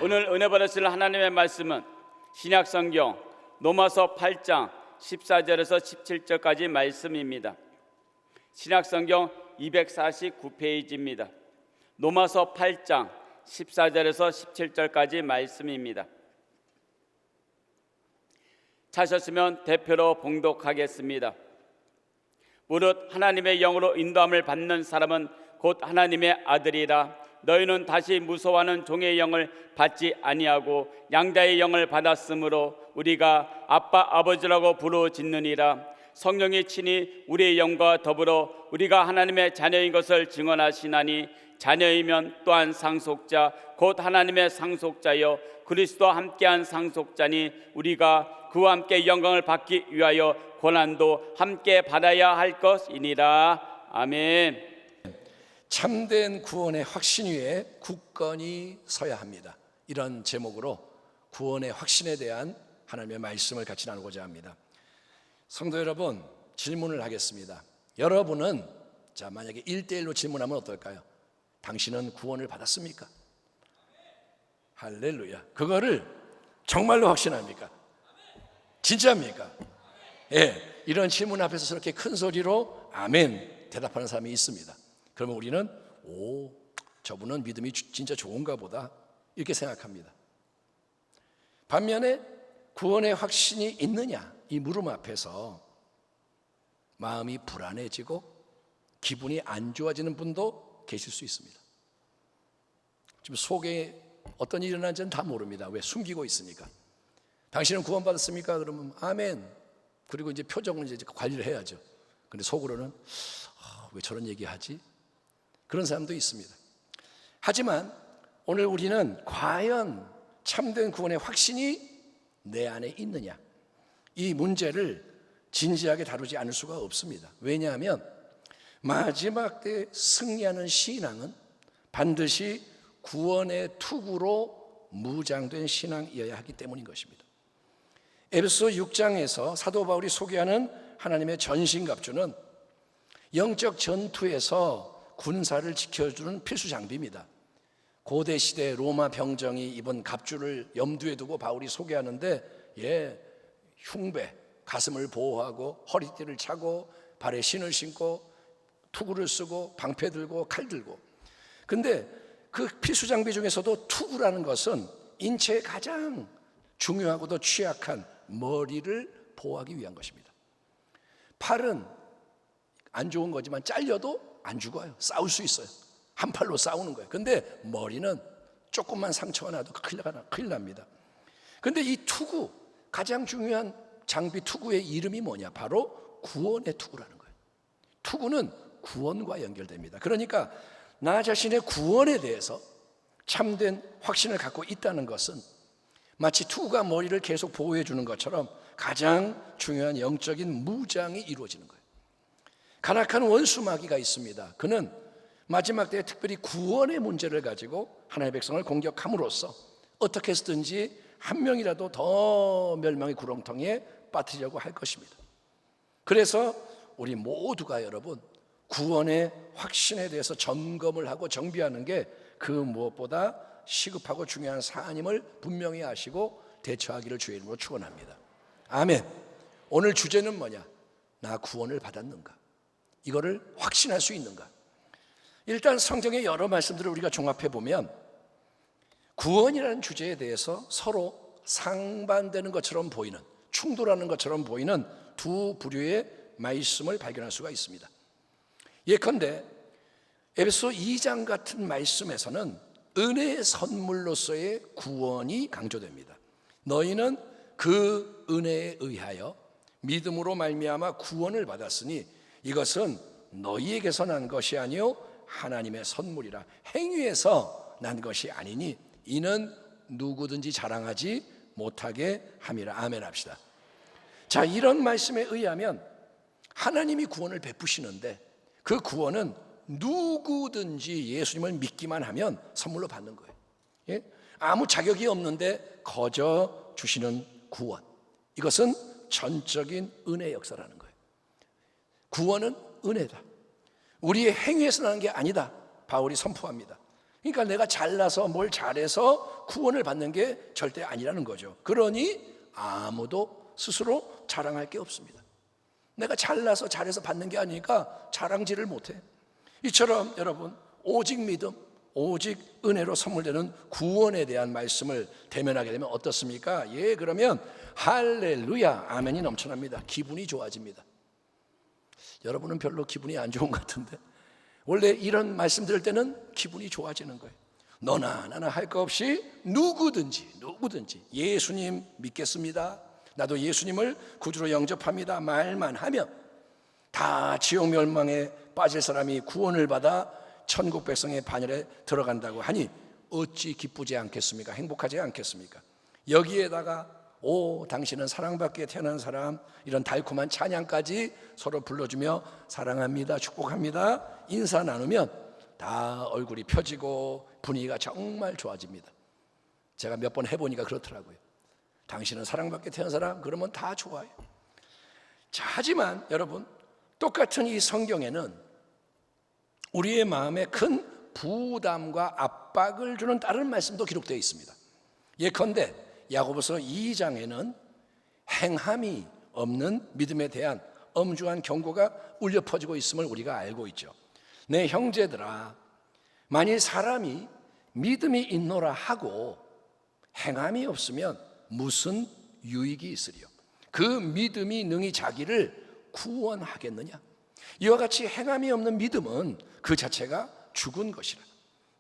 오늘 은혜 받으실 하나님의 말씀은 신약성경 로마서 8장 14절에서 17절까지 말씀입니다. 신약성경 249페이지입니다. 로마서 8장 14절에서 17절까지 말씀입니다. 찾으셨으면 대표로 봉독하겠습니다. 무릇 하나님의 영으로 인도함을 받는 사람은 곧 하나님의 아들이라. 너희는 다시 무서워하는 종의 영을 받지 아니하고 양자의 영을 받았으므로 우리가 아빠 아버지라고 부르짖느니라. 성령이 친히 우리의 영과 더불어 우리가 하나님의 자녀인 것을 증언하시나니 자녀이면 또한 상속자 곧 하나님의 상속자여 그리스도와 함께한 상속자니 우리가 그와 함께 영광을 받기 위하여 고난도 함께 받아야 할 것이니라. 아멘. 참된 구원의 확신 위에 굳건히 서야 합니다. 이런 제목으로 구원의 확신에 대한 하나님의 말씀을 같이 나누고자 합니다. 성도 여러분, 질문을 하겠습니다. 여러분은 만약에 1대1로 질문하면 어떨까요? 당신은 구원을 받았습니까? 할렐루야. 그거를 정말로 확신합니까? 진짜입니까? 예, 이런 질문 앞에서 저렇게 큰 소리로 아멘 대답하는 사람이 있습니다. 그러면 우리는 저분은 믿음이 진짜 좋은가 보다 이렇게 생각합니다. 반면에 구원의 확신이 있느냐 이 물음 앞에서 마음이 불안해지고 기분이 안 좋아지는 분도 계실 수 있습니다. 지금 속에 어떤 일이 일어난지는 다 모릅니다. 왜? 숨기고 있으니까. 당신은 구원받았습니까? 그러면 아멘. 그리고 이제 표정은 이제 관리를 해야죠. 근데 속으로는 왜 저런 얘기하지? 그런 사람도 있습니다. 하지만 오늘 우리는 과연 참된 구원의 확신이 내 안에 있느냐, 이 문제를 진지하게 다루지 않을 수가 없습니다. 왜냐하면 마지막 때 승리하는 신앙은 반드시 구원의 투구로 무장된 신앙이어야 하기 때문인 것입니다. 에베소 6장에서 사도 바울이 소개하는 하나님의 전신갑주는 영적 전투에서 군사를 지켜주는 필수 장비입니다. 고대 시대 로마 병정이 입은 갑주를 염두에 두고 바울이 소개하는데 흉배, 가슴을 보호하고 허리띠를 차고 발에 신을 신고 투구를 쓰고 방패 들고 칼 들고. 근데 그 필수 장비 중에서도 투구라는 것은 인체의 가장 중요하고도 취약한 머리를 보호하기 위한 것입니다. 팔은 안 좋은 거지만 잘려도 안 죽어요. 싸울 수 있어요. 한 팔로 싸우는 거예요. 근데 머리는 조금만 상처가 나도 큰일 납니다. 근데 이 투구, 가장 중요한 장비 투구의 이름이 뭐냐? 바로 구원의 투구라는 거예요. 투구는 구원과 연결됩니다. 그러니까 나 자신의 구원에 대해서 참된 확신을 갖고 있다는 것은 마치 투구가 머리를 계속 보호해 주는 것처럼 가장 중요한 영적인 무장이 이루어지는 거예요. 간악한 원수 마귀가 있습니다. 그는 마지막 때에 특별히 구원의 문제를 가지고 하나님의 백성을 공격함으로써 어떻게 해서든지 한 명이라도 더 멸망의 구렁텅이에 빠뜨리려고 할 것입니다. 그래서 우리 모두가 여러분 구원의 확신에 대해서 점검을 하고 정비하는 게 그 무엇보다 시급하고 중요한 사안임을 분명히 아시고 대처하기를 주의 이름으로 축원합니다. 아멘. 오늘 주제는 뭐냐? 나 구원을 받았는가? 이거를 확신할 수 있는가? 일단 성경의 여러 말씀들을 우리가 종합해 보면 구원이라는 주제에 대해서 서로 상반되는 것처럼 보이는, 충돌하는 것처럼 보이는 두 부류의 말씀을 발견할 수가 있습니다. 예컨대 에베소 2장 같은 말씀에서는 은혜의 선물로서의 구원이 강조됩니다. 너희는 그 은혜에 의하여 믿음으로 말미암아 구원을 받았으니 이것은 너희에게서 난 것이 아니요 하나님의 선물이라. 행위에서 난 것이 아니니 이는 누구든지 자랑하지 못하게 함이라. 아멘 합시다. 자, 이런 말씀에 의하면 하나님이 구원을 베푸시는데 그 구원은 누구든지 예수님을 믿기만 하면 선물로 받는 거예요. 예? 아무 자격이 없는데 거저 주시는 구원, 이것은 전적인 은혜의 역사라는 거예요. 구원은 은혜다. 우리의 행위에서 나는 게 아니다. 바울이 선포합니다. 그러니까 내가 잘나서 뭘 잘해서 구원을 받는 게 절대 아니라는 거죠. 그러니 아무도 스스로 자랑할 게 없습니다. 내가 잘나서 잘해서 받는 게 아니니까 자랑질을 못해. 이처럼 여러분, 오직 믿음, 오직 은혜로 선물되는 구원에 대한 말씀을 대면하게 되면 어떻습니까? 예, 그러면 할렐루야, 아멘이 넘쳐납니다. 기분이 좋아집니다. 여러분은 별로 기분이 안 좋은 것 같은데, 원래 이런 말씀 들을 때는 기분이 좋아지는 거예요. 너나 나나 할 거 없이 누구든지 예수님 믿겠습니다, 나도 예수님을 구주로 영접합니다 말만 하면 다 지옥 멸망에 빠질 사람이 구원을 받아 천국 백성의 반열에 들어간다고 하니 어찌 기쁘지 않겠습니까? 행복하지 않겠습니까? 여기에다가 오, 당신은 사랑받게 태어난 사람, 이런 달콤한 찬양까지 서로 불러주며 사랑합니다, 축복합니다 인사 나누면 다 얼굴이 펴지고 분위기가 정말 좋아집니다. 제가 몇 번 해보니까 그렇더라고요. 당신은 사랑받게 태어난 사람, 그러면 다 좋아요. 자, 하지만 여러분, 똑같은 이 성경에는 우리의 마음에 큰 부담과 압박을 주는 다른 말씀도 기록되어 있습니다. 예컨대 야고보서 2장에는 행함이 없는 믿음에 대한 엄중한 경고가 울려 퍼지고 있음을 우리가 알고 있죠. 내 형제들아, 만일 사람이 믿음이 있노라 하고 행함이 없으면 무슨 유익이 있으리요? 그 믿음이 능히 자기를 구원하겠느냐? 이와 같이 행함이 없는 믿음은 그 자체가 죽은 것이라.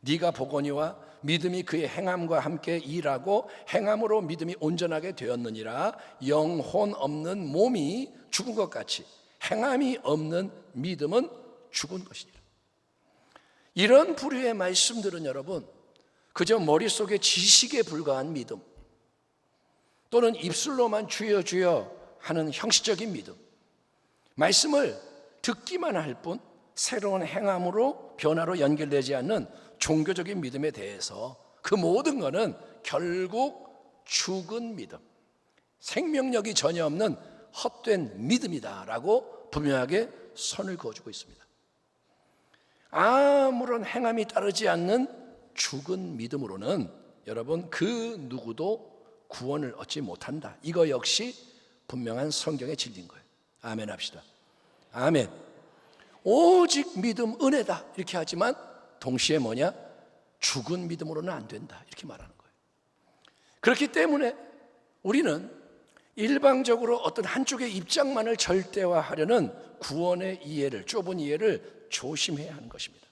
네가 보거니와 믿음이 그의 행함과 함께 일하고 행함으로 믿음이 온전하게 되었느니라. 영혼 없는 몸이 죽은 것 같이 행함이 없는 믿음은 죽은 것이니라. 이런 부류의 말씀들은 여러분, 그저 머릿속에 지식에 불과한 믿음, 또는 입술로만 주여 주여 하는 형식적인 믿음, 말씀을 듣기만 할 뿐 새로운 행함으로 변화로 연결되지 않는 종교적인 믿음에 대해서 그 모든 것은 결국 죽은 믿음, 생명력이 전혀 없는 헛된 믿음이다라고 분명하게 선을 그어주고 있습니다. 아무런 행함이 따르지 않는 죽은 믿음으로는 여러분, 그 누구도 구원을 얻지 못한다. 이거 역시 분명한 성경의 진리인 거예요. 아멘 합시다. 아멘. 오직 믿음 은혜다 이렇게 하지만 동시에 뭐냐? 죽은 믿음으로는 안 된다 이렇게 말하는 거예요. 그렇기 때문에 우리는 일방적으로 어떤 한쪽의 입장만을 절대화하려는 구원의 이해를, 좁은 이해를 조심해야 하는 것입니다.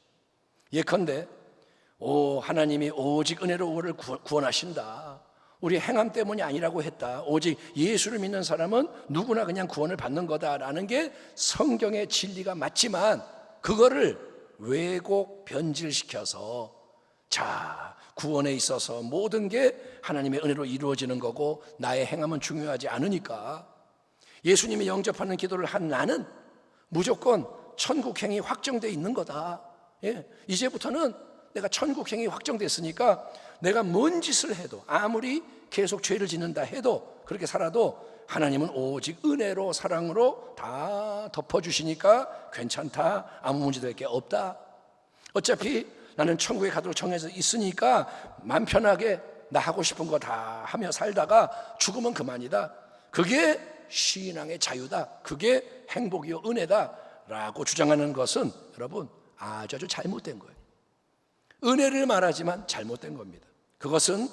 예컨대 하나님이 오직 은혜로 우리를 구원하신다, 우리 행함 때문이 아니라고 했다, 오직 예수를 믿는 사람은 누구나 그냥 구원을 받는 거다라는 게 성경의 진리가 맞지만, 그거를 왜곡 변질시켜서 자, 구원에 있어서 모든 게 하나님의 은혜로 이루어지는 거고 나의 행함은 중요하지 않으니까 예수님이 영접하는 기도를 한 나는 무조건 천국행이 확정되어 있는 거다. 이제부터는 내가 천국행이 확정됐으니까 내가 뭔 짓을 해도, 아무리 계속 죄를 짓는다 해도, 그렇게 살아도 하나님은 오직 은혜로 사랑으로 다 덮어주시니까 괜찮다, 아무 문제도 할 게 없다, 어차피 나는 천국에 가도록 정해져 있으니까 마음 편하게 나 하고 싶은 거 다 하며 살다가 죽으면 그만이다, 그게 신앙의 자유다, 그게 행복이요 은혜다 라고 주장하는 것은 여러분 아주 잘못된 거예요. 은혜를 말하지만 잘못된 겁니다. 그것은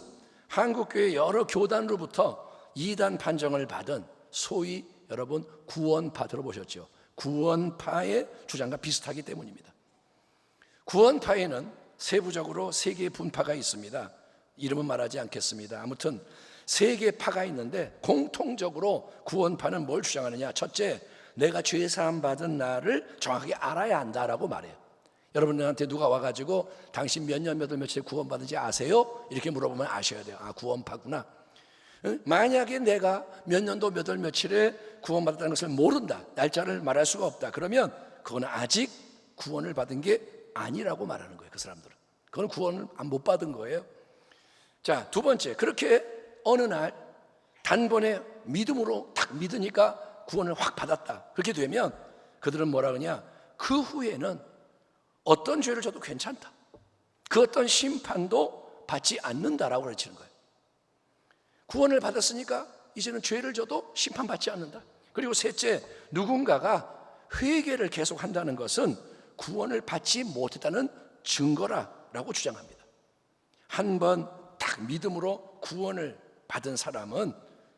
한국교회 여러 교단으로부터 이단 판정을 받은 소위 여러분 구원파 들어보셨죠? 구원파의 주장과 비슷하기 때문입니다. 구원파에는 세부적으로 세 개의 분파가 있습니다. 이름은 말하지 않겠습니다. 아무튼 세 개의 파가 있는데 공통적으로 구원파는 뭘 주장하느냐? 첫째, 내가 죄 사함 받은 나를 정확하게 알아야 한다라고 말해요. 여러분들한테 누가 와가지고 당신 몇 년 몇 월 며칠에 구원받은지 아세요? 이렇게 물어보면 아셔야 돼요. 아, 구원파구나. 만약에 내가 몇 년도 몇 월 며칠에 구원받았다는 것을 모른다, 날짜를 말할 수가 없다, 그러면 그거는 아직 구원을 받은 게 아니라고 말하는 거예요. 그 사람들은 그건 구원을 못 받은 거예요. 자, 두 번째, 그렇게 어느 날 단번에 믿음으로 딱 믿으니까 구원을 확 받았다, 그렇게 되면 그들은 뭐라 그러냐? 그 후에는 어떤 죄를 져도 괜찮다, 그 어떤 심판도 받지 않는다라고 가르치는 거예요. 구원을 받았으니까 이제는 죄를 져도 심판받지 않는다. 그리고 셋째, 누군가가 회개를 계속한다는 것은 구원을 받지 못했다는 증거라고 주장합니다. 한 번 딱 믿음으로 구원을 받은 사람은,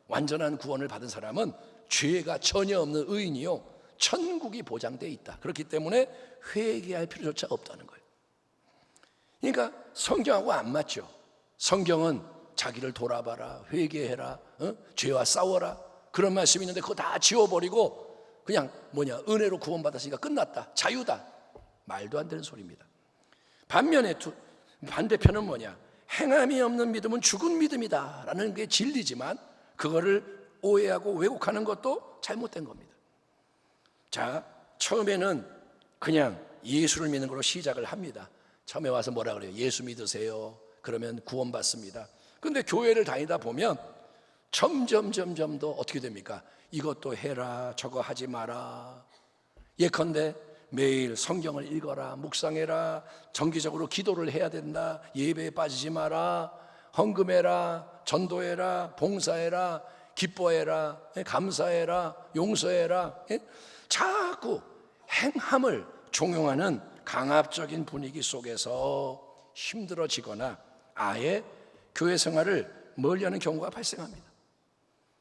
완전한 구원을 받은 사람은 죄가 전혀 없는 의인이요, 천국이 보장되어 있다. 그렇기 때문에 회개할 필요조차 없다는 거예요. 그러니까 성경하고 안 맞죠. 성경은 자기를 돌아봐라, 회개해라, 죄와 싸워라, 그런 말씀이 있는데 그거 다 지워버리고 그냥 은혜로 구원받았으니까 끝났다, 자유다. 말도 안 되는 소리입니다. 반면에 반대편은 행함이 없는 믿음은 죽은 믿음이다 라는 게 진리지만 그거를 오해하고 왜곡하는 것도 잘못된 겁니다. 자, 처음에는 그냥 예수를 믿는 걸로 시작을 합니다. 처음에 와서 뭐라 그래요? 예수 믿으세요. 그러면 구원받습니다. 근데 교회를 다니다 보면 점점 더 어떻게 됩니까? 이것도 해라, 저거 하지 마라. 예컨대 매일 성경을 읽어라, 묵상해라, 정기적으로 기도를 해야 된다, 예배에 빠지지 마라, 헌금해라, 전도해라, 봉사해라, 기뻐해라, 감사해라, 용서해라. 자꾸 행함을 종용하는 강압적인 분위기 속에서 힘들어지거나 아예 교회 생활을 멀리하는 경우가 발생합니다.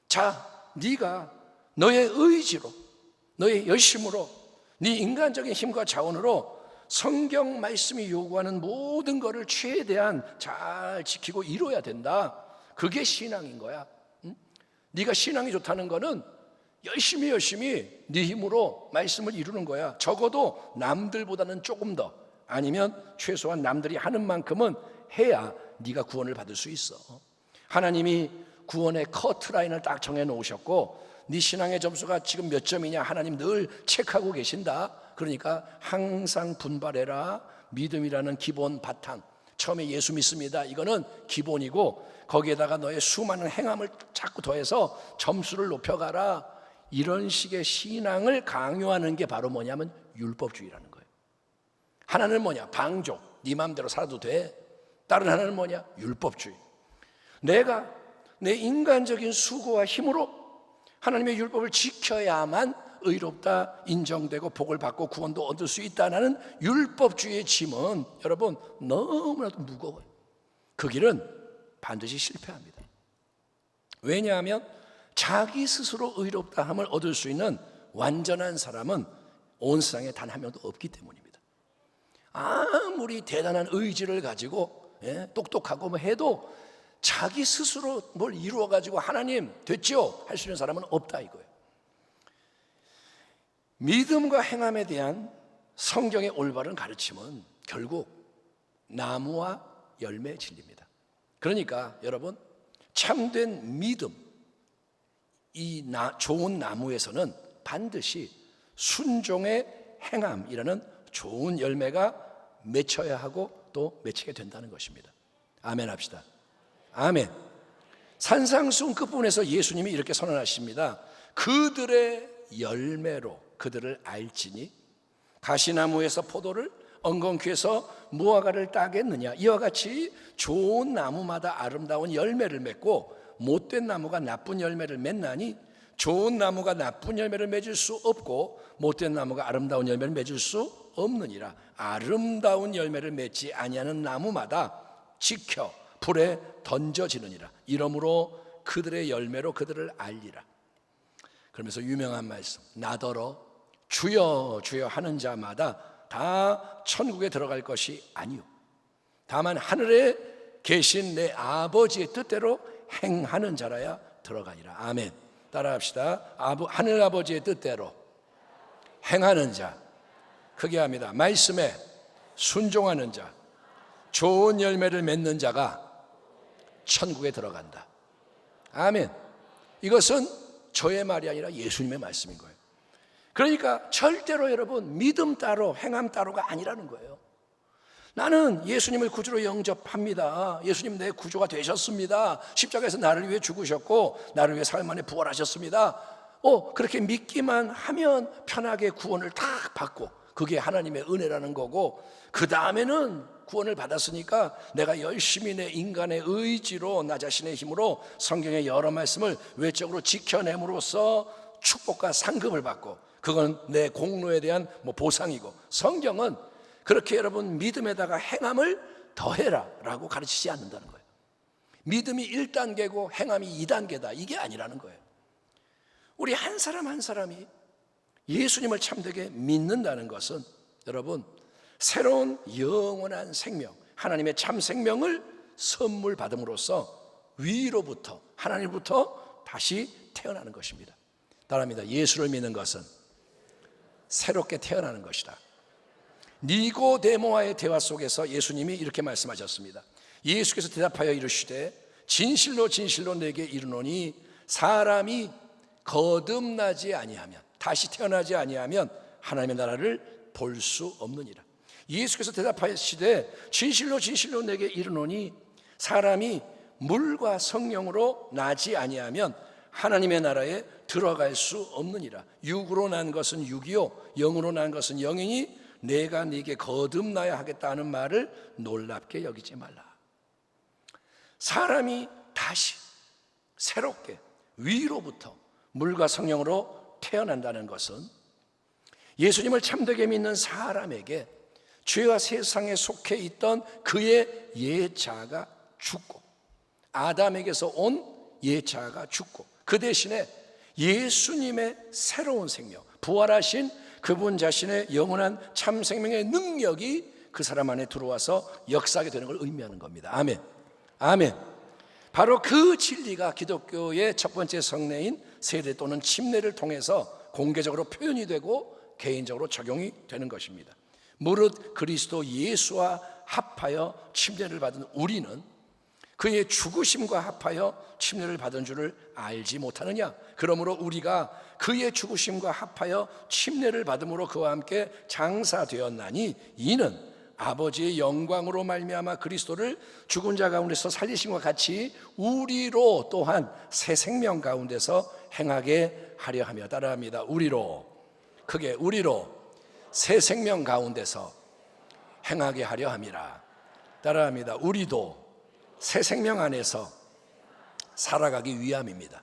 자, 네가 너의 의지로, 너의 열심으로, 네 인간적인 힘과 자원으로 성경 말씀이 요구하는 모든 것을 최대한 잘 지키고 이뤄야 된다. 그게 신앙인 거야. 네가 신앙이 좋다는 거는 열심히 네 힘으로 말씀을 이루는 거야. 적어도 남들보다는 조금 더, 아니면 최소한 남들이 하는 만큼은 해야 네가 구원을 받을 수 있어. 하나님이 구원의 커트라인을 딱 정해 놓으셨고 네 신앙의 점수가 지금 몇 점이냐 하나님 늘 체크하고 계신다. 그러니까 항상 분발해라. 믿음이라는 기본 바탕, 처음에 예수 믿습니다, 이거는 기본이고 거기에다가 너의 수많은 행함을 자꾸 더해서 점수를 높여가라. 이런 식의 신앙을 강요하는 게 바로 뭐냐면 율법주의라는 거예요. 하나는 방종, 네 마음대로 살아도 돼. 다른 하나는 율법주의. 내가 내 인간적인 수고와 힘으로 하나님의 율법을 지켜야만 의롭다 인정되고 복을 받고 구원도 얻을 수 있다는 율법주의의 짐은 여러분 너무나도 무거워요. 그 길은 반드시 실패합니다. 왜냐하면 자기 스스로 의롭다함을 얻을 수 있는 완전한 사람은 온 세상에 단 한 명도 없기 때문입니다. 아무리 대단한 의지를 가지고 똑똑하고 해도 자기 스스로 뭘 이루어가지고 하나님 됐죠? 할 수 있는 사람은 없다 이거예요. 믿음과 행함에 대한 성경의 올바른 가르침은 결국 나무와 열매의 진리입니다. 그러니까 여러분, 참된 믿음, 좋은 나무에서는 반드시 순종의 행함이라는 좋은 열매가 맺혀야 하고 또 맺히게 된다는 것입니다. 아멘 합시다. 아멘. 산상수훈 끝부분에서 예수님이 이렇게 선언하십니다. 그들의 열매로 그들을 알지니 가시나무에서 포도를 엉겅퀴에서 무화과를 따겠느냐. 이와 같이 좋은 나무마다 아름다운 열매를 맺고 못된 나무가 나쁜 열매를 맺나니 좋은 나무가 나쁜 열매를 맺을 수 없고 못된 나무가 아름다운 열매를 맺을 수 없느니라. 아름다운 열매를 맺지 아니하는 나무마다 지켜 불에 던져지느니라. 이러므로 그들의 열매로 그들을 알리라. 그러면서 유명한 말씀, 나더러 주여 주여 하는 자마다 다 천국에 들어갈 것이 아니요 다만 하늘에 계신 내 아버지의 뜻대로 행하는 자라야 들어가니라. 아멘. 따라합시다. 하늘 아버지의 뜻대로 행하는 자, 크게 합니다. 말씀에 순종하는 자, 좋은 열매를 맺는 자가 천국에 들어간다. 아멘. 이것은 저의 말이 아니라 예수님의 말씀인 거예요. 그러니까 절대로 여러분 믿음 따로 행함 따로가 아니라는 거예요. 나는 예수님을 구주로 영접합니다. 예수님 내 구주가 되셨습니다. 십자가에서 나를 위해 죽으셨고 나를 위해 사흘 만에 부활하셨습니다. 그렇게 믿기만 하면 편하게 구원을 다 받고 그게 하나님의 은혜라는 거고, 그 다음에는 구원을 받았으니까 내가 열심히 내 인간의 의지로, 나 자신의 힘으로 성경의 여러 말씀을 외적으로 지켜냄으로써 축복과 상급을 받고, 그건 내 공로에 대한 보상이고, 성경은 그렇게 여러분 믿음에다가 행함을 더해라 라고 가르치지 않는다는 거예요. 믿음이 1단계고 행함이 2단계다, 이게 아니라는 거예요. 우리 한 사람 한 사람이 예수님을 참되게 믿는다는 것은 여러분 새로운 영원한 생명, 하나님의 참 생명을 선물 받음으로써 위로부터, 하나님부터 다시 태어나는 것입니다. 따라합니다. 예수를 믿는 것은 새롭게 태어나는 것이다. 니고데모와의 대화 속에서 예수님이 이렇게 말씀하셨습니다. 예수께서 대답하여 이르시되 진실로 진실로 내게 이르노니 사람이 거듭나지 아니하면, 다시 태어나지 아니하면 하나님의 나라를 볼 수 없느니라. 예수께서 대답하시되 진실로 진실로 내게 이르노니 사람이 물과 성령으로 나지 아니하면 하나님의 나라에 들어갈 수 없느니라. 육으로 난 것은 육이요 영으로 난 것은 영이니 내가 네게 거듭나야 하겠다 하는 말을 놀랍게 여기지 말라. 사람이 다시 새롭게 위로부터 물과 성령으로 태어난다는 것은 예수님을 참되게 믿는 사람에게 죄와 세상에 속해 있던 그의 예자가 죽고, 아담에게서 온 예자가 죽고, 그 대신에 예수님의 새로운 생명, 부활하신 그분 자신의 영원한 참 생명의 능력이 그 사람 안에 들어와서 역사하게 되는 걸 의미하는 겁니다. 아멘. 아멘. 바로 그 진리가 기독교의 첫 번째 성례인 세례 또는 침례를 통해서 공개적으로 표현이 되고 개인적으로 적용이 되는 것입니다. 무릇 그리스도 예수와 합하여 침례를 받은 우리는 그의 죽으심과 합하여 침례를 받은 줄을 알지 못하느냐? 그러므로 우리가 그의 죽으심과 합하여 침례를 받음으로 그와 함께 장사되었나니 이는 아버지의 영광으로 말미암아 그리스도를 죽은 자 가운데서 살리심과 같이 우리로 또한 새 생명 가운데서 행하게 하려 하며, 따라합니다. 우리로, 크게 우리로 새 생명 가운데서 행하게 하려 함이라. 따라합니다. 우리도 새 생명 안에서 살아가기 위함입니다.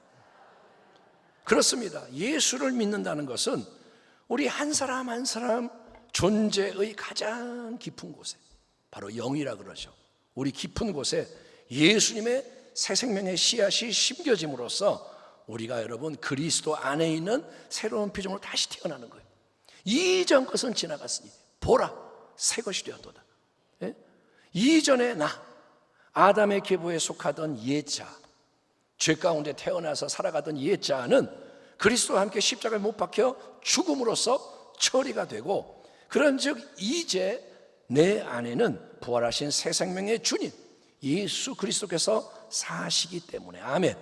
그렇습니다. 예수를 믿는다는 것은 우리 한 사람 한 사람 존재의 가장 깊은 곳에, 바로 영이라 그러죠. 우리 깊은 곳에 예수님의 새 생명의 씨앗이 심겨짐으로써 우리가 여러분 그리스도 안에 있는 새로운 피조물로 다시 태어나는 거예요. 이전 것은 지나갔으니 보라 새 것이 되었도다. 예? 이전에 나 아담의 계보에 속하던 옛자, 죄 가운데 태어나서 살아가던 옛자는 그리스도와 함께 십자가에 못 박혀 죽음으로써 처리가 되고, 그런즉 이제 내 안에는 부활하신 새 생명의 주님 예수 그리스도께서 사시기 때문에, 아멘.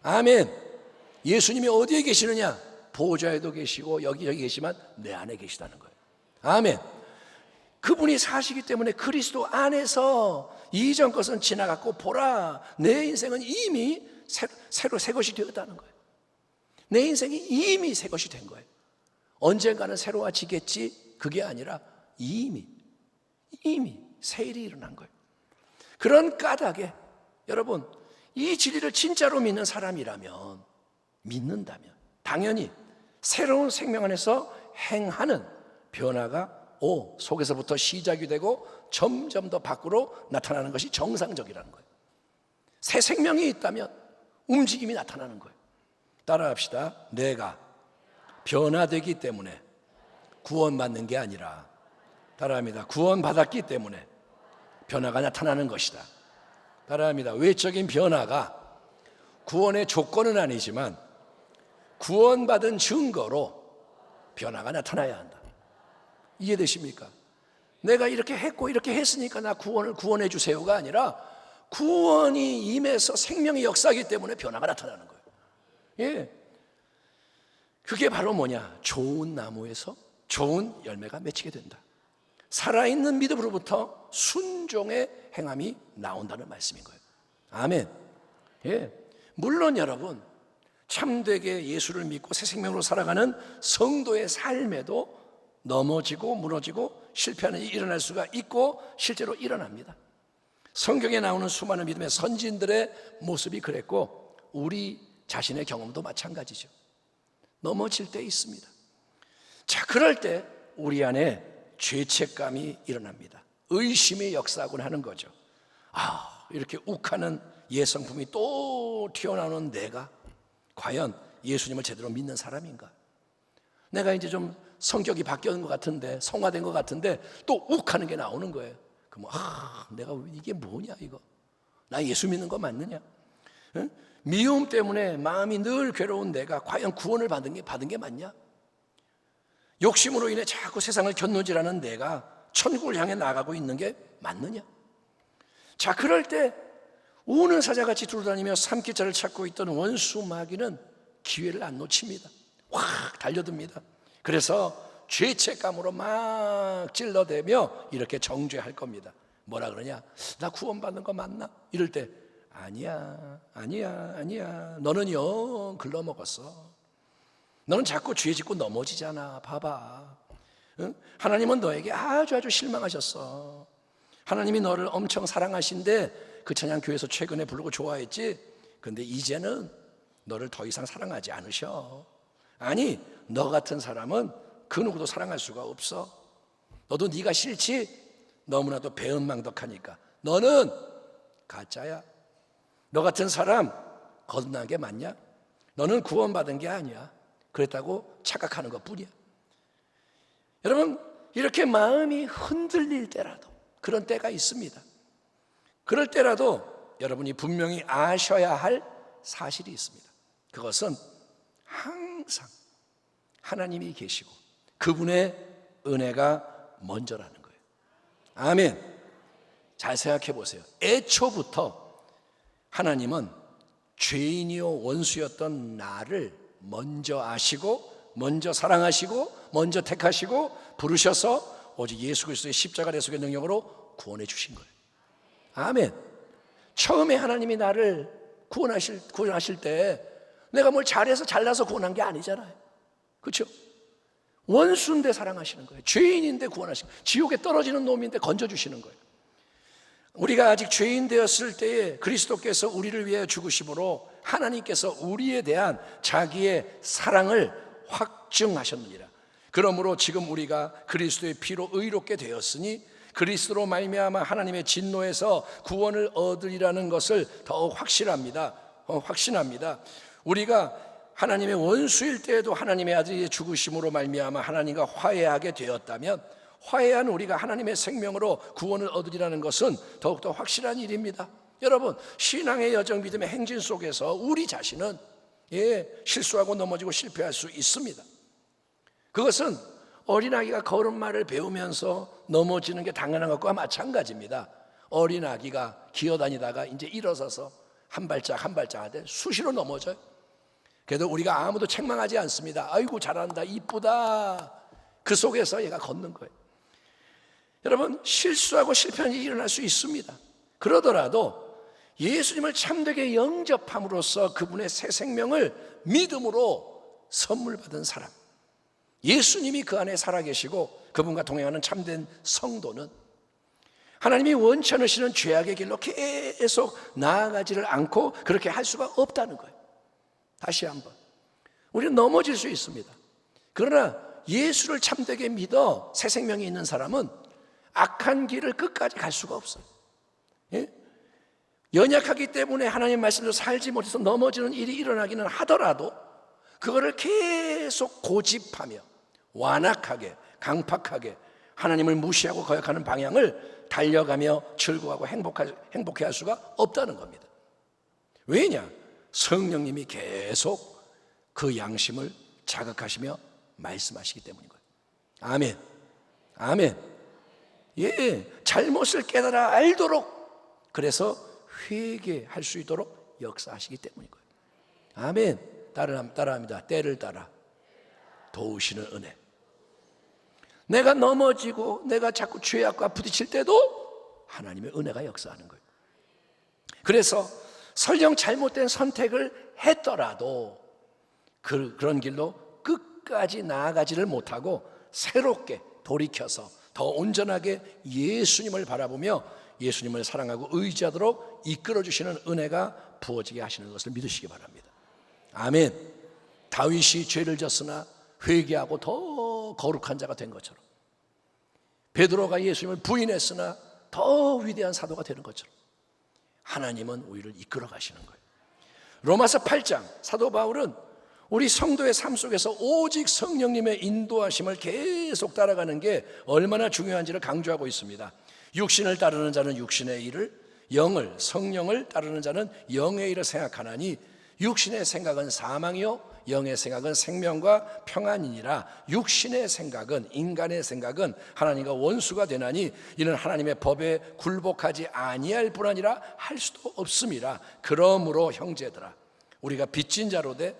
아멘. 예수님이 어디에 계시느냐? 보좌에도 계시고 여기저기 계시지만 내 안에 계시다는 거예요. 아멘. 그분이 사시기 때문에 그리스도 안에서 이전 것은 지나갔고 보라 내 인생은 이미 새로 새 것이 되었다는 거예요. 내 인생이 이미 새 것이 된 거예요. 언젠가는 새로워지겠지, 그게 아니라 이미 새 일이 일어난 거예요. 그런 까닭에 여러분 이 진리를 진짜로 믿는 사람이라면, 믿는다면 당연히 새로운 생명 안에서 행하는 변화가 속에서부터 시작이 되고 점점 더 밖으로 나타나는 것이 정상적이라는 거예요. 새 생명이 있다면 움직임이 나타나는 거예요. 따라합시다. 내가 변화되기 때문에 구원받는 게 아니라, 따라합니다. 구원받았기 때문에 변화가 나타나는 것이다. 따라합니다. 외적인 변화가 구원의 조건은 아니지만 구원받은 증거로 변화가 나타나야 한다. 이해되십니까? 내가 이렇게 했고 이렇게 했으니까 나 구원해 주세요가 아니라 구원이 임해서 생명의 역사이기 때문에 변화가 나타나는 거예요. 예. 그게 바로 뭐냐? 좋은 나무에서 좋은 열매가 맺히게 된다. 살아있는 믿음으로부터 순종의 행함이 나온다는 말씀인 거예요. 아멘. 예. 물론 여러분 참되게 예수를 믿고 새 생명으로 살아가는 성도의 삶에도 넘어지고 무너지고 실패하는 일이 일어날 수가 있고 실제로 일어납니다. 성경에 나오는 수많은 믿음의 선진들의 모습이 그랬고 우리 자신의 경험도 마찬가지죠. 넘어질 때 있습니다. 자, 그럴 때 우리 안에 죄책감이 일어납니다. 의심이 역사하곤 하는 거죠. 이렇게 욱하는 예성품이 또 튀어나오는 내가 과연 예수님을 제대로 믿는 사람인가? 내가 이제 좀 성격이 바뀌는 것 같은데, 성화된 것 같은데 또 욱하는 게 나오는 거예요. 그럼 내가 이게 뭐냐 이거? 나 예수 믿는 거 맞느냐? 응? 미움 때문에 마음이 늘 괴로운 내가 과연 구원을 받은 게 맞냐? 욕심으로 인해 자꾸 세상을 견노질하는 내가 천국을 향해 나가고 있는 게 맞느냐? 자, 그럴 때 우는 사자같이 두루다니며 삼키자를 찾고 있던 원수 마귀는 기회를 안 놓칩니다. 확 달려듭니다. 그래서 죄책감으로 막 찔러대며 이렇게 정죄할 겁니다. 뭐라 그러냐? 나 구원받는 거 맞나? 이럴 때 아니야. 너는 영 글러먹었어. 너는 자꾸 죄 짓고 넘어지잖아. 봐봐. 응? 하나님은 너에게 아주 실망하셨어. 하나님이 너를 엄청 사랑하신데 그 찬양 교회에서 최근에 부르고 좋아했지. 근데 이제는 너를 더 이상 사랑하지 않으셔. 아니, 너 같은 사람은 그 누구도 사랑할 수가 없어. 너도 네가 싫지? 너무나도 배은망덕하니까. 너는 가짜야. 너 같은 사람 거듭난 게 맞냐? 너는 구원받은 게 아니야. 그랬다고 착각하는 것뿐이야. 여러분, 이렇게 마음이 흔들릴 때라도 그런 때가 있습니다. 그럴 때라도 여러분이 분명히 아셔야 할 사실이 있습니다. 그것은 항상 하나님이 계시고 그분의 은혜가 먼저라는 거예요. 아멘. 잘 생각해 보세요. 애초부터 하나님은 죄인이요 원수였던 나를 먼저 아시고 먼저 사랑하시고 먼저 택하시고 부르셔서 오직 예수 그리스도의 십자가 대속의 능력으로 구원해 주신 거예요. 아멘. 처음에 하나님이 나를 구원하실 때 내가 뭘 잘해서 잘나서 구원한 게 아니잖아요. 그렇죠? 원수인데 사랑하시는 거예요. 죄인인데 구원하시는 거예요. 지옥에 떨어지는 놈인데 건져주시는 거예요. 우리가 아직 죄인 되었을 때에 그리스도께서 우리를 위하여 죽으심으로 하나님께서 우리에 대한 자기의 사랑을 확증하셨느니라. 그러므로 지금 우리가 그리스도의 피로 의롭게 되었으니 그리스도로 말미암아 하나님의 진노에서 구원을 얻으리라는 것을 더욱 확신합니다. 우리가 하나님의 원수일 때에도 하나님의 아들이 죽으심으로 말미암아 하나님과 화해하게 되었다면 화해한 우리가 하나님의 생명으로 구원을 얻으리라는 것은 더욱더 확실한 일입니다. 여러분, 신앙의 여정 믿음의 행진 속에서 우리 자신은 실수하고 넘어지고 실패할 수 있습니다. 그것은 어린아기가 걸음마를 배우면서 넘어지는 게 당연한 것과 마찬가지입니다. 어린아기가 기어다니다가 이제 일어서서 한 발짝 하되 수시로 넘어져요. 그래도 우리가 아무도 책망하지 않습니다. 아이고 잘한다, 이쁘다. 그 속에서 얘가 걷는 거예요. 여러분, 실수하고 실패하는 일이 일어날 수 있습니다. 그러더라도 예수님을 참되게 영접함으로써 그분의 새 생명을 믿음으로 선물 받은 사람, 예수님이 그 안에 살아계시고 그분과 동행하는 참된 성도는 하나님이 원치 않으시는 죄악의 길로 계속 나아가지를 않고 그렇게 할 수가 없다는 거예요. 다시 한번, 우리는 넘어질 수 있습니다. 그러나 예수를 참되게 믿어 새 생명이 있는 사람은 악한 길을 끝까지 갈 수가 없어요. 연약하기 때문에 하나님 말씀대로 살지 못해서 넘어지는 일이 일어나기는 하더라도 그거를 계속 고집하며 완악하게 강팍하게 하나님을 무시하고 거역하는 방향을 달려가며 즐거워하고 행복해 할 수가 없다는 겁니다. 왜냐? 성령님이 계속 그 양심을 자극하시며 말씀하시기 때문인 거예요. 아멘. 아멘. 잘못을 깨달아 알도록, 그래서 회개할 수 있도록 역사하시기 때문인 거예요. 아멘. 따라합니다. 때를 따라 도우시는 은혜. 내가 넘어지고 내가 자꾸 죄악과 부딪힐 때도 하나님의 은혜가 역사하는 거예요. 그래서 설령 잘못된 선택을 했더라도 그런 길로 끝까지 나아가지를 못하고 새롭게 돌이켜서 더 온전하게 예수님을 바라보며 예수님을 사랑하고 의지하도록 이끌어주시는 은혜가 부어지게 하시는 것을 믿으시기 바랍니다. 아멘. 다윗이 죄를 졌으나 회개하고 더 거룩한 자가 된 것처럼, 베드로가 예수님을 부인했으나 더 위대한 사도가 되는 것처럼 하나님은 우리를 이끌어 가시는 거예요. 로마서 8장 사도 바울은 우리 성도의 삶 속에서 오직 성령님의 인도하심을 계속 따라가는 게 얼마나 중요한지를 강조하고 있습니다. 육신을 따르는 자는 육신의 일을, 성령을 따르는 자는 영의 일을 생각하나니 육신의 생각은 사망이요 영의 생각은 생명과 평안이니라. 육신의 생각은, 인간의 생각은 하나님과 원수가 되나니 이는 하나님의 법에 굴복하지 아니할 뿐 아니라 할 수도 없음이라. 그러므로 형제들아, 우리가 빚진 자로 돼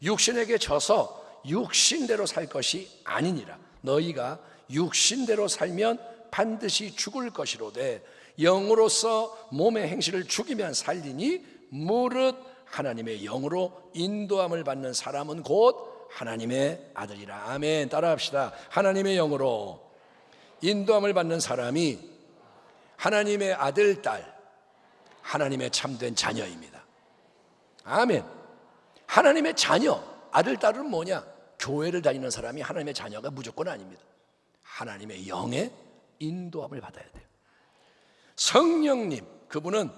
육신에게 져서 육신대로 살 것이 아니니라. 너희가 육신대로 살면 반드시 죽을 것이로되 영으로서 몸의 행실을 죽이면 살리니 무릇 하나님의 영으로 인도함을 받는 사람은 곧 하나님의 아들이라. 아멘. 따라합시다. 하나님의 영으로 인도함을 받는 사람이 하나님의 아들, 딸, 하나님의 참된 자녀입니다. 아멘. 하나님의 자녀, 아들, 딸은 뭐냐? 교회를 다니는 사람이 하나님의 자녀가 무조건 아닙니다. 하나님의 영의 인도함을 받아야 돼요. 성령님, 그분은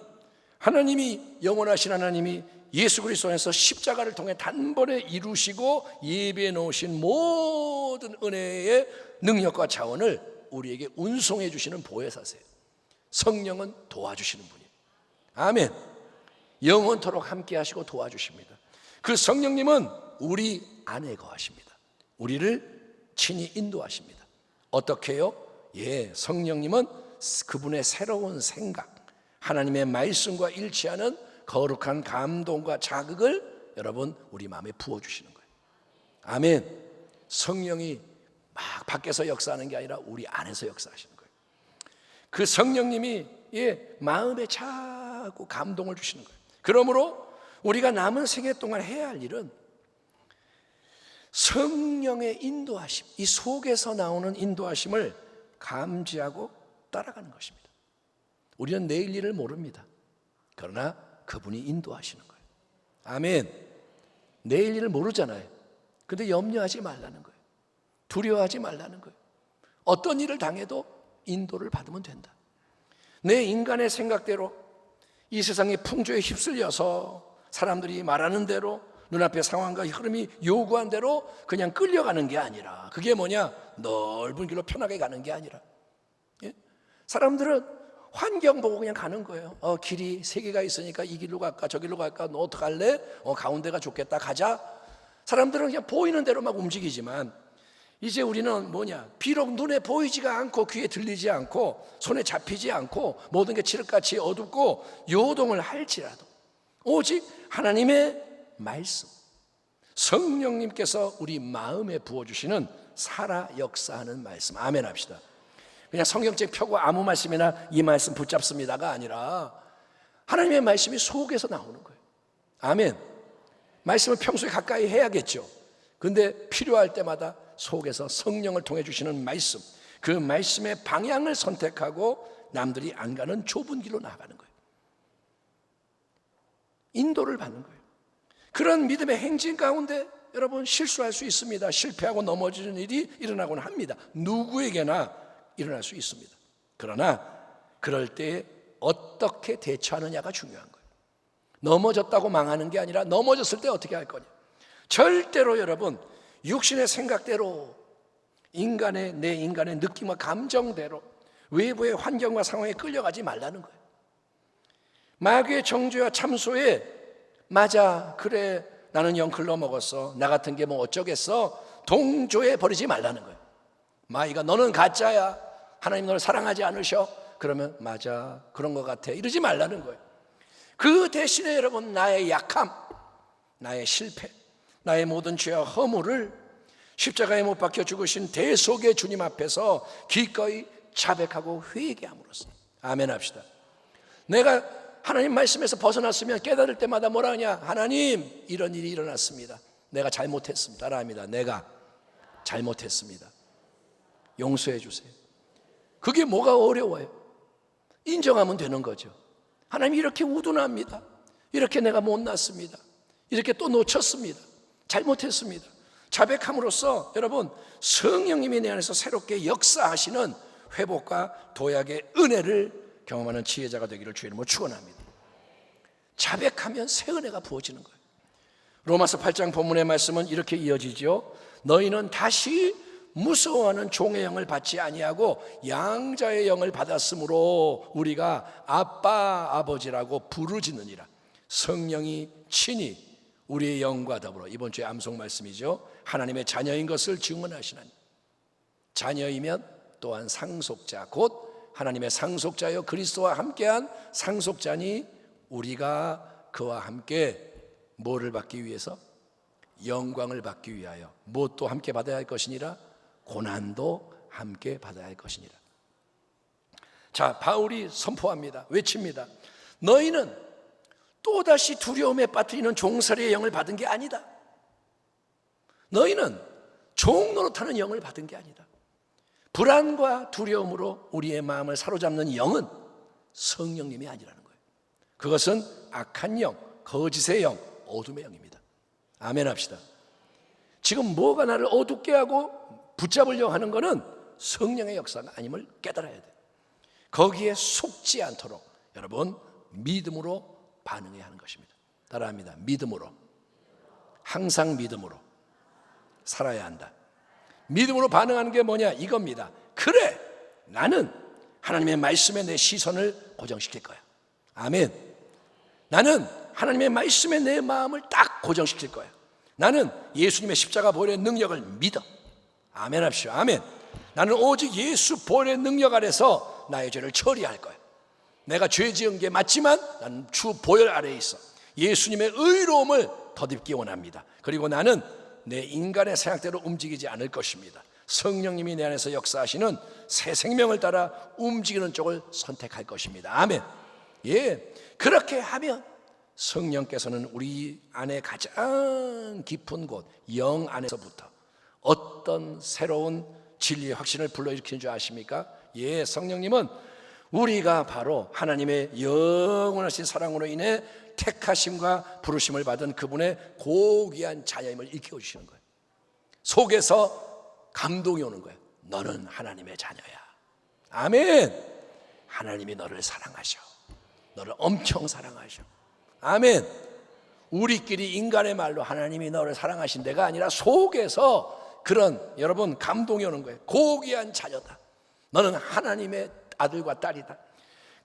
하나님이, 영원하신 하나님이 예수 그리스도 안에서 십자가를 통해 단번에 이루시고 예비해 놓으신 모든 은혜의 능력과 자원을 우리에게 운송해 주시는 보혜사세요. 성령은 도와주시는 분이에요. 아멘. 영원토록 함께 하시고 도와주십니다. 그 성령님은 우리 안에 거하십니다. 우리를 친히 인도하십니다. 어떻게 해요? 성령님은 그분의 새로운 생각, 하나님의 말씀과 일치하는 거룩한 감동과 자극을 여러분 우리 마음에 부어주시는 거예요. 아멘. 성령이 막 밖에서 역사하는 게 아니라 우리 안에서 역사하시는 거예요. 그 성령님이 마음에 자꾸 감동을 주시는 거예요. 그러므로 우리가 남은 생애 동안 해야 할 일은 성령의 인도하심, 이 속에서 나오는 인도하심을 감지하고 따라가는 것입니다. 우리는 내일 일을 모릅니다. 그러나 그분이 인도하시는 거예요. 아멘. 내일 일을 모르잖아요. 근데 염려하지 말라는 거예요. 두려워하지 말라는 거예요. 어떤 일을 당해도 인도를 받으면 된다. 내 인간의 생각대로 이 세상의 풍조에 휩쓸려서 사람들이 말하는 대로 눈앞의 상황과 흐름이 요구한 대로 그냥 끌려가는 게 아니라, 그게 뭐냐? 넓은 길로 편하게 가는 게 아니라, 사람들은 환경 보고 그냥 가는 거예요. 길이 세 개가 있으니까 이 길로 갈까 저 길로 갈까, 너 어떡할래? 가운데가 좋겠다, 가자. 사람들은 그냥 보이는 대로 막 움직이지만 이제 우리는 뭐냐? 비록 눈에 보이지가 않고 귀에 들리지 않고 손에 잡히지 않고 모든 게 칠흑같이 어둡고 요동을 할지라도 오직 하나님의 말씀, 성령님께서 우리 마음에 부어주시는 살아 역사하는 말씀. 아멘 합시다. 그냥 성경책 펴고 아무 말씀이나 이 말씀 붙잡습니다가 아니라 하나님의 말씀이 속에서 나오는 거예요. 아멘. 말씀을 평소에 가까이 해야겠죠. 근데 필요할 때마다 속에서 성령을 통해 주시는 말씀, 그 말씀의 방향을 선택하고 남들이 안 가는 좁은 길로 나아가는 거예요. 인도를 받는 거예요. 그런 믿음의 행진 가운데 여러분 실수할 수 있습니다. 실패하고 넘어지는 일이 일어나곤 합니다. 누구에게나 일어날 수 있습니다. 그러나 그럴 때 어떻게 대처하느냐가 중요한 거예요. 넘어졌다고 망하는 게 아니라 넘어졌을 때 어떻게 할 거냐. 절대로 여러분 육신의 생각대로 내 인간의 느낌과 감정대로 외부의 환경과 상황에 끌려가지 말라는 거예요. 마귀의 정죄와 참소에 맞아, 그래, 나는 영클로 먹었어, 나 같은 게 뭐 어쩌겠어, 동조해 버리지 말라는 거예요. 마귀가 너는 가짜야, 하나님 너를 사랑하지 않으셔, 그러면 맞아, 그런 것 같아, 이러지 말라는 거예요. 그 대신에 여러분 나의 약함, 나의 실패, 나의 모든 죄와 허물을 십자가에 못 박혀 죽으신 대속의 주님 앞에서 기꺼이 자백하고 회개함으로써, 아멘 합시다. 내가 하나님 말씀에서 벗어났으면 깨달을 때마다 뭐라 하냐? 하나님, 이런 일이 일어났습니다. 내가 잘못했습니다. 따라합니다. 내가 잘못했습니다. 용서해 주세요. 그게 뭐가 어려워요? 인정하면 되는 거죠. 하나님 이렇게 우둔합니다. 이렇게 내가 못났습니다. 이렇게 또 놓쳤습니다. 잘못했습니다. 자백함으로써 여러분 성령님이 내 안에서 새롭게 역사하시는 회복과 도약의 은혜를 경험하는 지혜자가 되기를 주의 이름으로 축원합니다. 자백하면 새 은혜가 부어지는 거예요. 로마서 8장 본문의 말씀은 이렇게 이어지죠. 너희는 다시 무서워하는 종의 영을 받지 아니하고 양자의 영을 받았으므로 우리가 아빠 아버지라고 부르짖느니라. 성령이 친히 우리의 영과 더불어, 이번 주에 암송 말씀이죠, 하나님의 자녀인 것을 증언하시나니. 자녀이면 또한 상속자, 곧 하나님의 상속자여 그리스도와 함께한 상속자니 우리가 그와 함께 뭐를 받기 위해서? 영광을 받기 위하여 무엇도 함께 받아야 할 것이니라? 고난도 함께 받아야 할 것이니라. 자, 바울이 선포합니다. 외칩니다. 너희는 또다시 두려움에 빠뜨리는 종살이의 영을 받은 게 아니다. 너희는 종 노릇하는 영을 받은 게 아니다. 불안과 두려움으로 우리의 마음을 사로잡는 영은 성령님이 아니라는 거예요. 그것은 악한 영, 거짓의 영, 어둠의 영입니다. 아멘 합시다. 지금 뭐가 나를 어둡게 하고 붙잡으려고 하는 것은 성령의 역사가 아님을 깨달아야 돼요. 거기에 속지 않도록 여러분 믿음으로 반응해야 하는 것입니다. 따라합니다. 믿음으로, 항상 믿음으로 살아야 한다. 믿음으로 반응하는 게 뭐냐? 이겁니다. 그래, 나는 하나님의 말씀에 내 시선을 고정시킬 거야. 아멘. 나는 하나님의 말씀에 내 마음을 딱 고정시킬 거야. 나는 예수님의 십자가 보혈의 능력을 믿어. 아멘 합시오. 아멘. 나는 오직 예수 보혈의 능력 아래서 나의 죄를 처리할 거야. 내가 죄 지은 게 맞지만 나는 주 보혈 아래에 있어. 예수님의 의로움을 덧입기 원합니다. 그리고 나는 내 인간의 생각대로 움직이지 않을 것입니다. 성령님이 내 안에서 역사하시는 새 생명을 따라 움직이는 쪽을 선택할 것입니다. 아멘. 예, 그렇게 하면 성령께서는 우리 안에 가장 깊은 곳, 영 안에서부터 어떤 새로운 진리의 확신을 불러일으키는 줄 아십니까? 예, 성령님은 우리가 바로 하나님의 영원하신 사랑으로 인해 택하심과 부르심을 받은 그분의 고귀한 자녀임을 일깨워주시는 거예요. 속에서 감동이 오는 거예요. 너는 하나님의 자녀야. 아멘. 하나님이 너를 사랑하셔. 너를 엄청 사랑하셔. 아멘. 우리끼리 인간의 말로 하나님이 너를 사랑하신 데가 아니라 속에서 그런 여러분 감동이 오는 거예요. 고귀한 자녀다. 너는 하나님의 아들과 딸이다.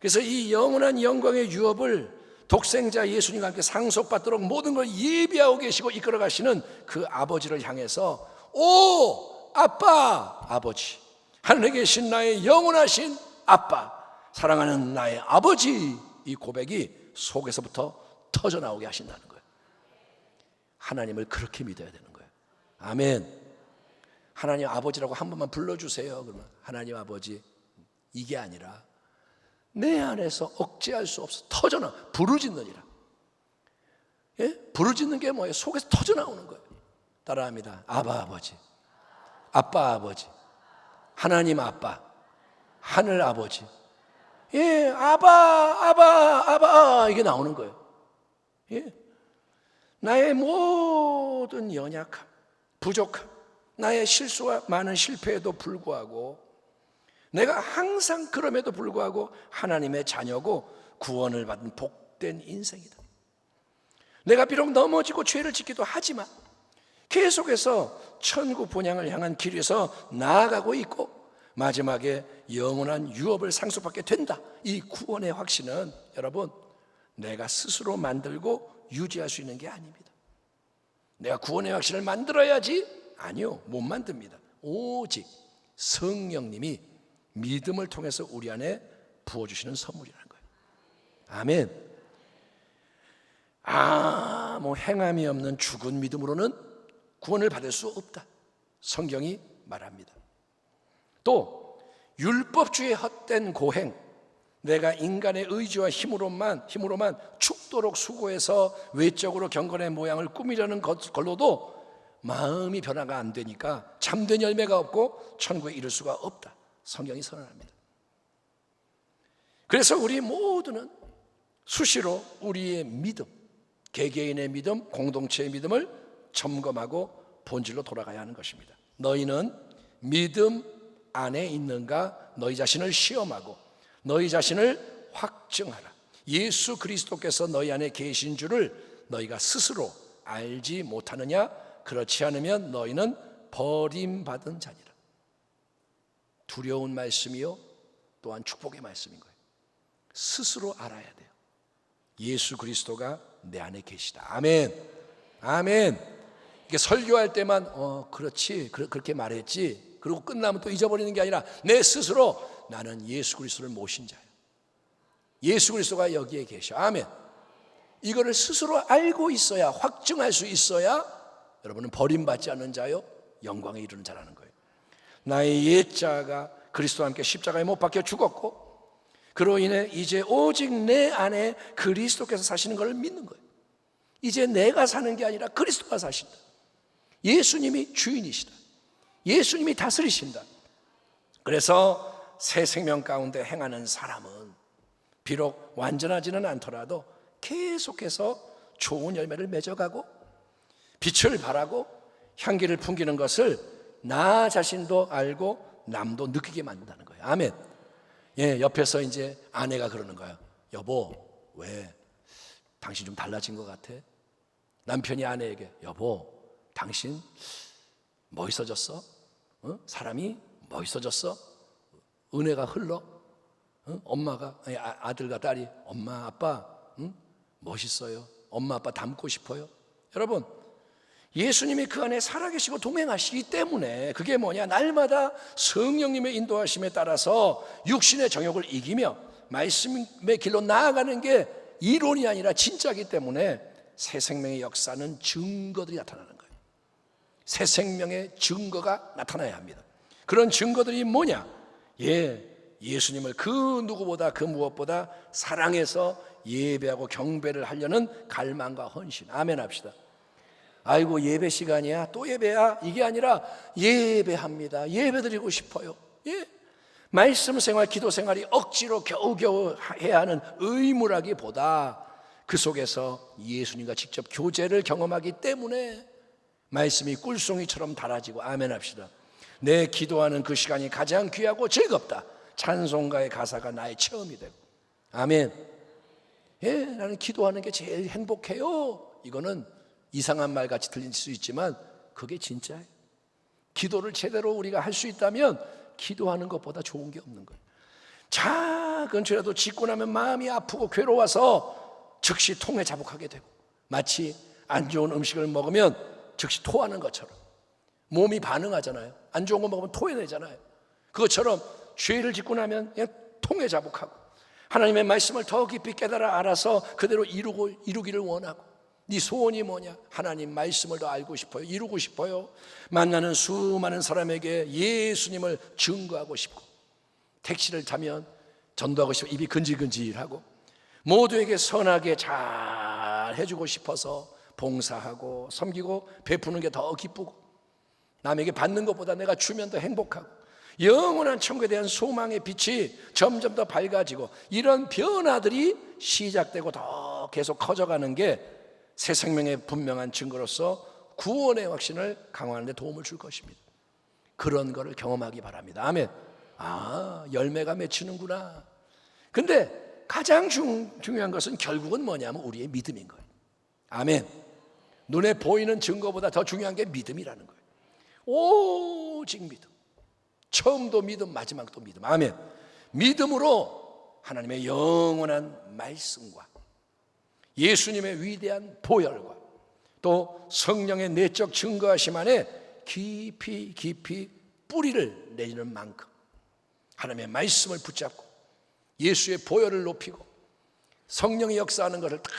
그래서 이 영원한 영광의 유업을 독생자 예수님과 함께 상속받도록 모든 걸 예비하고 계시고 이끌어 가시는 그 아버지를 향해서 오 아빠 아버지, 하늘에 계신 나의 영원하신 아빠, 사랑하는 나의 아버지, 이 고백이 속에서부터 터져 나오게 하신다는 거예요. 하나님을 그렇게 믿어야 되는 거예요. 아멘. 하나님 아버지라고 한 번만 불러주세요. 그러면 하나님 아버지, 이게 아니라 내 안에서 억제할 수 없어 터져나 부르짖느니라. 예? 부르짖는 게 뭐예요? 속에서 터져 나오는 거예요. 따라합니다. 아바 아버지, 아빠 아버지, 하나님 아빠, 하늘 아버지. 예, 아바 이게 나오는 거예요. 예? 나의 모든 연약함, 부족함, 나의 실수와 많은 실패에도 불구하고 내가 항상 그럼에도 불구하고 하나님의 자녀고 구원을 받은 복된 인생이다. 내가 비록 넘어지고 죄를 짓기도 하지만 계속해서 천국 본향을 향한 길 위에서 나아가고 있고 마지막에 영원한 유업을 상속받게 된다. 이 구원의 확신은 여러분 내가 스스로 만들고 유지할 수 있는 게 아닙니다. 내가 구원의 확신을 만들어야지? 아니요, 못 만듭니다. 오직 성령님이 믿음을 통해서 우리 안에 부어주시는 선물이라는 거예요. 아멘. 뭐 행함이 없는 죽은 믿음으로는 구원을 받을 수 없다. 성경이 말합니다. 또 율법주의 헛된 고행, 내가 인간의 의지와 힘으로만 죽도록 수고해서 외적으로 경건의 모양을 꾸미려는 걸로도 마음이 변화가 안 되니까 참된 열매가 없고 천국에 이를 수가 없다. 성경이 선언합니다. 그래서 우리 모두는 수시로 우리의 믿음, 개개인의 믿음, 공동체의 믿음을 점검하고 본질로 돌아가야 하는 것입니다. 너희는 믿음 안에 있는가? 너희 자신을 시험하고 너희 자신을 확증하라. 예수 그리스도께서 너희 안에 계신 줄을 너희가 스스로 알지 못하느냐? 그렇지 않으면 너희는 버림받은 자니라. 두려운 말씀이요 또한 축복의 말씀인 거예요. 스스로 알아야 돼요. 예수 그리스도가 내 안에 계시다. 아멘. 아멘. 이게 설교할 때만 그렇지 그렇게 말했지 그리고 끝나면 또 잊어버리는 게 아니라 내 스스로 나는 예수 그리스도를 모신 자예요. 예수 그리스도가 여기에 계셔. 아멘. 이거를 스스로 알고 있어야, 확증할 수 있어야 여러분은 버림받지 않는 자요 영광에 이르는 자라는 거예요. 나의 옛자가 그리스도와 함께 십자가에 못 박혀 죽었고 그로 인해 이제 오직 내 안에 그리스도께서 사시는 것을 믿는 거예요. 이제 내가 사는 게 아니라 그리스도가 사신다. 예수님이 주인이시다. 예수님이 다스리신다. 그래서 새 생명 가운데 행하는 사람은 비록 완전하지는 않더라도 계속해서 좋은 열매를 맺어가고 빛을 발하고 향기를 풍기는 것을 나 자신도 알고 남도 느끼게 만든다는 거예요. 아멘. 예, 옆에서 이제 아내가 그러는 거예요. 여보, 왜 당신 좀 달라진 것 같아? 남편이 아내에게 여보, 당신 멋있어졌어? 사람이 멋있어졌어? 은혜가 흘러? 엄마가 아들과 딸이 엄마 아빠 멋있어요. 엄마 아빠 닮고 싶어요. 여러분, 예수님이 그 안에 살아계시고 동행하시기 때문에 그게 뭐냐? 날마다 성령님의 인도하심에 따라서 육신의 정욕을 이기며 말씀의 길로 나아가는 게 이론이 아니라 진짜이기 때문에 새 생명의 역사는 증거들이 나타나는 거예요. 새 생명의 증거가 나타나야 합니다. 그런 증거들이 뭐냐? 예수님을 그 누구보다 그 무엇보다 사랑해서 예배하고 경배를 하려는 갈망과 헌신. 아멘 합시다. 아이고 예배 시간이야 또 예배야 이게 아니라 예배합니다. 예배드리고 싶어요. 말씀 생활 기도 생활이 억지로 겨우겨우 해야 하는 의무라기보다 그 속에서 예수님과 직접 교제를 경험하기 때문에 말씀이 꿀송이처럼 달아지고 아멘 합시다. 내 기도하는 그 시간이 가장 귀하고 즐겁다. 찬송가의 가사가 나의 체험이 되고 아멘. 나는 기도하는 게 제일 행복해요. 이거는 이상한 말 같이 들릴 수 있지만 그게 진짜예요. 기도를 제대로 우리가 할 수 있다면 기도하는 것보다 좋은 게 없는 거예요. 작은 죄라도 짓고 나면 마음이 아프고 괴로워서 즉시 통에 자복하게 되고 마치 안 좋은 음식을 먹으면 즉시 토하는 것처럼 몸이 반응하잖아요. 안 좋은 거 먹으면 토해내잖아요. 그것처럼 죄를 짓고 나면 그냥 통에 자복하고 하나님의 말씀을 더 깊이 깨달아 알아서 그대로 이루기를 원하고 네 소원이 뭐냐? 하나님 말씀을 더 알고 싶어요. 이루고 싶어요. 만나는 수많은 사람에게 예수님을 증거하고 싶고 택시를 타면 전도하고 싶어 입이 근질근질하고 모두에게 선하게 잘 해주고 싶어서 봉사하고 섬기고 베푸는 게 더 기쁘고 남에게 받는 것보다 내가 주면 더 행복하고 영원한 천국에 대한 소망의 빛이 점점 더 밝아지고 이런 변화들이 시작되고 더 계속 커져가는 게 새 생명의 분명한 증거로서 구원의 확신을 강화하는 데 도움을 줄 것입니다. 그런 거를 경험하기 바랍니다. 아멘. 열매가 맺히는구나. 근데 가장 중요한 것은 결국은 뭐냐면 우리의 믿음인 거예요. 아멘. 눈에 보이는 증거보다 더 중요한 게 믿음이라는 거예요. 오직 믿음. 처음도 믿음, 마지막도 믿음. 아멘. 믿음으로 하나님의 영원한 말씀과 예수님의 위대한 보혈과 또 성령의 내적 증거하심 안에 깊이 뿌리를 내리는 만큼 하나님의 말씀을 붙잡고 예수의 보혈을 높이고 성령이 역사하는 것을 다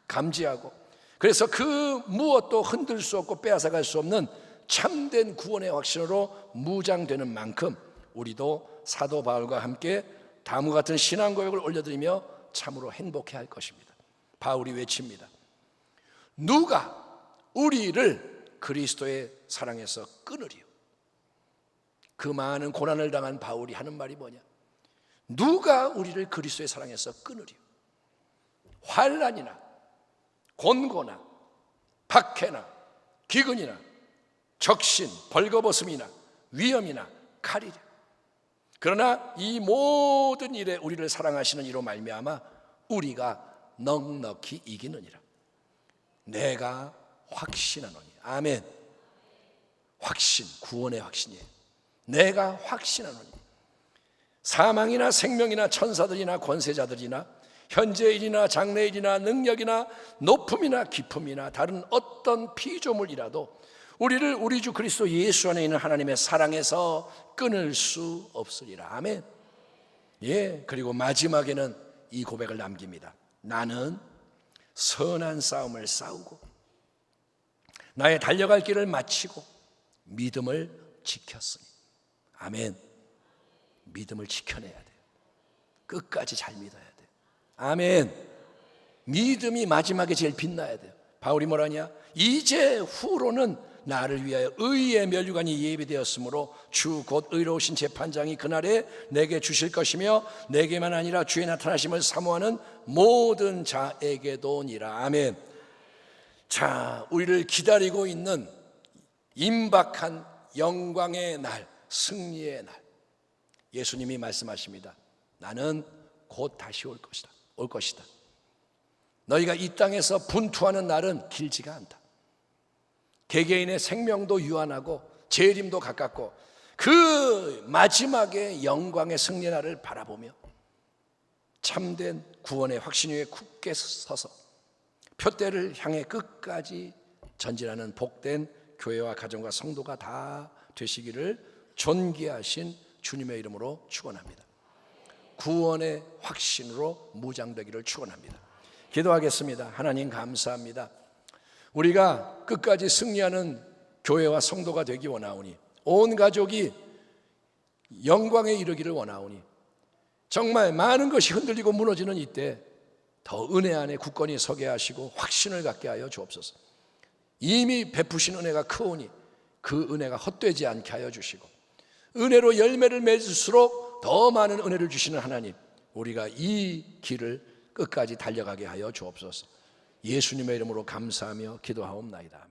감지하고 그래서 그 무엇도 흔들 수 없고 빼앗아갈 수 없는 참된 구원의 확신으로 무장되는 만큼 우리도 사도 바울과 함께 다음과 같은 신앙 고백을 올려드리며 참으로 행복해 할 것입니다. 바울이 외칩니다. 누가 우리를 그리스도의 사랑에서 끊으리요. 그 많은 고난을 당한 바울이 하는 말이 뭐냐? 누가 우리를 그리스도의 사랑에서 끊으리요? 환난이나 곤고나 박해나 기근이나 적신 벌거벗음이나 위험이나 칼이랴. 그러나 이 모든 일에 우리를 사랑하시는 이로 말미암아 우리가 넉넉히 이기느니라. 내가 확신하노니. 아멘. 확신, 구원의 확신이에요. 내가 확신하노니 사망이나 생명이나 천사들이나 권세자들이나 현재일이나 장래일이나 능력이나 높음이나 깊음이나 다른 어떤 피조물이라도 우리를 우리 주 그리스도 예수 안에 있는 하나님의 사랑에서 끊을 수 없으리라. 아멘. 예, 그리고 마지막에는 이 고백을 남깁니다. 나는 선한 싸움을 싸우고 나의 달려갈 길을 마치고 믿음을 지켰으니. 아멘. 믿음을 지켜내야 돼요. 끝까지 잘 믿어야 돼요. 아멘. 믿음이 마지막에 제일 빛나야 돼요. 바울이 뭐라냐? 이제 후로는 나를 위하여 의의 면류관이 예비되었으므로 주 곧 의로우신 재판장이 그날에 내게 주실 것이며 내게만 아니라 주의 나타나심을 사모하는 모든 자에게도니라. 아멘. 자, 우리를 기다리고 있는 임박한 영광의 날, 승리의 날, 예수님이 말씀하십니다. 나는 곧 다시 올 것이다. 너희가 이 땅에서 분투하는 날은 길지가 않다. 개개인의 생명도 유한하고 재림도 가깝고 그 마지막에 영광의 승리의 날을 바라보며 참된 구원의 확신 위에 굳게 서서 표대를 향해 끝까지 전진하는 복된 교회와 가정과 성도가 다 되시기를 존귀하신 주님의 이름으로 축원합니다. 구원의 확신으로 무장되기를 축원합니다. 기도하겠습니다. 하나님 감사합니다. 우리가 끝까지 승리하는 교회와 성도가 되기 원하오니 온 가족이 영광에 이르기를 원하오니 정말 많은 것이 흔들리고 무너지는 이때 더 은혜 안에 굳건히 서게 하시고 확신을 갖게 하여 주옵소서. 이미 베푸신 은혜가 크오니 그 은혜가 헛되지 않게 하여 주시고 은혜로 열매를 맺을수록 더 많은 은혜를 주시는 하나님, 우리가 이 길을 끝까지 달려가게 하여 주옵소서. 예수님의 이름으로 감사하며 기도하옵나이다. 아멘.